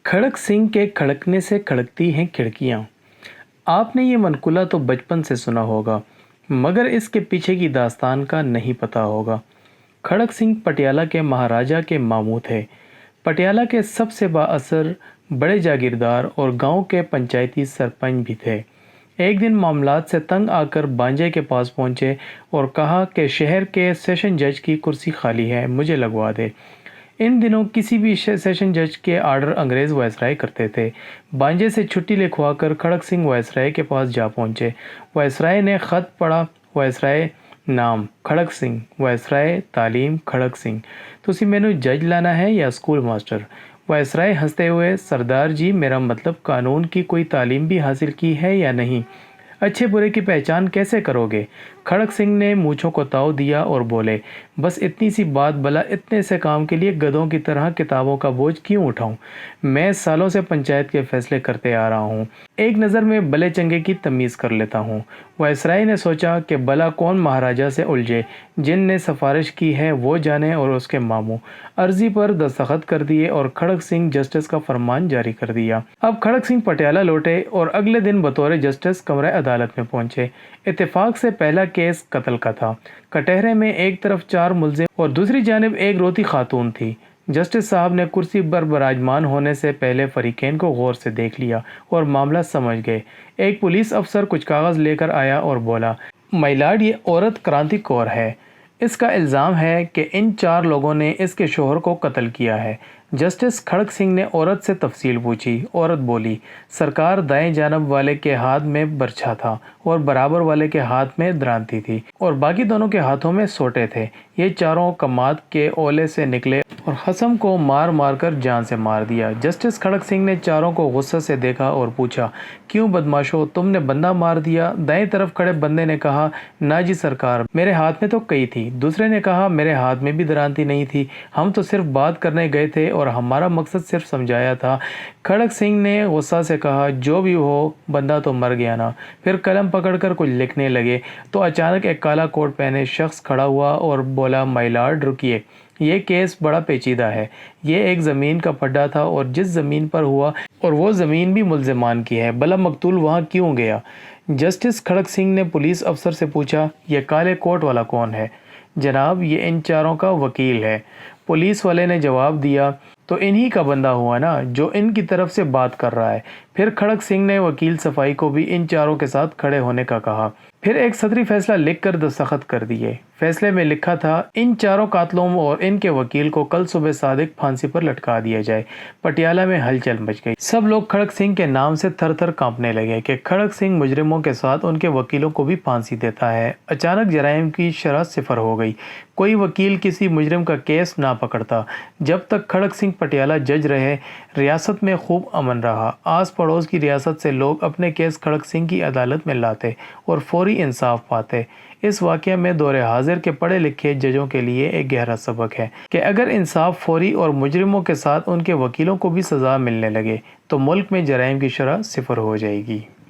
खड़क सिंह के खड़कने से खड़कती हैं खिड़कियाँ। आपने ये मनकुला तो बचपन से सुना होगा, मगर इसके पीछे की दास्तान का नहीं पता होगा। खड़क सिंह पटियाला के महाराजा के मामू थे। पटियाला के सबसे बाअसर बड़े जागीरदार और गांव के पंचायती सरपंच भी थे। एक दिन मामलात से तंग आकर बांजे के पास पहुंचे और कहा कि शहर के सेशन जज की कुर्सी खाली है, मुझे लगवा दे। इन दिनों किसी भी सेशन जज के आर्डर अंग्रेज़ वायसराय करते थे। बांजे से छुट्टी लिखवाकर खड़क सिंह वायसराय के पास जा पहुंचे। वायसराय ने ख़त पढ़ा। वायसराय नाम खड़क सिंह, वायसराय तालीम खड़क सिंह। तुसी मैनू जज लाना है या स्कूल मास्टर? वायसराय हंसते हुए, सरदार जी मेरा मतलब कानून की कोई तालीम भी हासिल की है या नहीं? अच्छे बुरे की पहचान कैसे करोगे? खड़क सिंह ने मूँछों को ताव दिया और बोले, बस इतनी सी बात, भला इतने से काम के लिए गधों की तरह किताबों का बोझ क्यों उठाऊं? मैं सालों से पंचायत के फैसले करते आ रहा हूं। एक नज़र में भले चंगे की तमीज़ कर लेता हूं। वायसराय ने सोचा कि भला कौन महाराजा से उलझे, जिन ने सिफारिश की है वो जाने और उसके मामू। अर्जी पर दस्तखत कर दिए और खड़क सिंह जस्टिस का फरमान जारी कर दिया। अब खड़क सिंह पटियाला लौटे और अगले दिन बतौर जस्टिस कमरे अदालत में पहुंचे। इत्तेफाक से पहला केस कत्ल का था। कटहरे में एक तरफ 4 मुलजिम और दूसरी जानिब एक रोती खातून थी। जस्टिस साहब ने कुर्सी पर विराजमान होने से पहले फरीकैन को गौर से देख लिया और मामला समझ गए। एक पुलिस अफसर कुछ कागज़ लेकर आया और बोला, माय लॉर्ड, ये औरत क्रांति कौर है। इसका इल्ज़ाम है कि इन 4 लोगों ने इसके शोहर को कत्ल किया है। जस्टिस खड़क सिंह ने औरत से तफसील पूछी। औरत बोली, सरकार, दाएं जानब वाले के हाथ में बर्छा था और बराबर वाले के हाथ में द्रांति थी और बाकी दोनों के हाथों में सोटे थे। ये चारों कमाद के ओले से निकले और हसम को मार मार कर जान से मार दिया। जस्टिस खड़क सिंह ने चारों को गुस्से से देखा और पूछा, क्यों बदमाशो, तुमने बंदा मार दिया? दाएं तरफ खड़े बंदे ने कहा, ना जी सरकार, मेरे हाथ में तो कई थी। दूसरे ने कहा, मेरे हाथ में भी द्रांति नहीं थी, हम तो सिर्फ बात करने गए थे और हमारा मकसद सिर्फ समझाया था। खड़क सिंह ने गुस्सा से कहा, जो भी हो, बंदा तो मर गया ना। फिर कलम पकड़कर कुछ लिखने लगे तो अचानक एक काला कोट पहने शख्स खड़ा हुआ और बोला, माय लॉर्ड रुकिए, ये केस बड़ा पेचीदा है। ये एक ज़मीन का पड्डा था और जिस ज़मीन पर हुआ और वो ज़मीन भी मुल्ज़िमान की है, भला मकतूल वहाँ क्यों गया? जस्टिस खड़क सिंह ने पुलिस अफसर से पूछा, ये काले कोट वाला कौन है? जनाब, ये इन चारों का वकील है। पुलिस वाले ने जवाब दिया, तो इन्हीं का बंदा हुआ ना, जो इनकी तरफ से बात कर रहा है। फिर खड़क सिंह ने वकील सफाई को भी इन चारों के साथ खड़े होने का कहा। फिर एक सदरी फैसला लिखकर दस्तखत कर दिए। फैसले में लिखा था, इन चारों कातलों और इनके वकील को कल सुबह सादिक फांसी पर लटका दिया जाए। पटियाला में हलचल मच गई। सब लोग खड़क सिंह के नाम से थर थर कांपने लगे कि खड़क सिंह मुजरिमों के साथ उनके वकीलों को भी फांसी देता है। अचानक जराइम की शरह सिफर हो गई। कोई वकील किसी मुजरिम का केस ना पकड़ता। जब तक खड़क सिंह पटियाला जज रहे, रियासत में खूब अमन रहा। आस पड़ोस की रियासत से लोग अपने केस खड़क सिंह की अदालत में लाते और फौरी इंसाफ पाते। इस वाक़ये में दौरे हाजिर के पढ़े लिखे जजों के लिए एक गहरा सबक है कि अगर इंसाफ फौरी और मुजरिमों के साथ उनके वकीलों को भी सज़ा मिलने लगे तो मुल्क में जराइम की शरह सिफर हो जाएगी।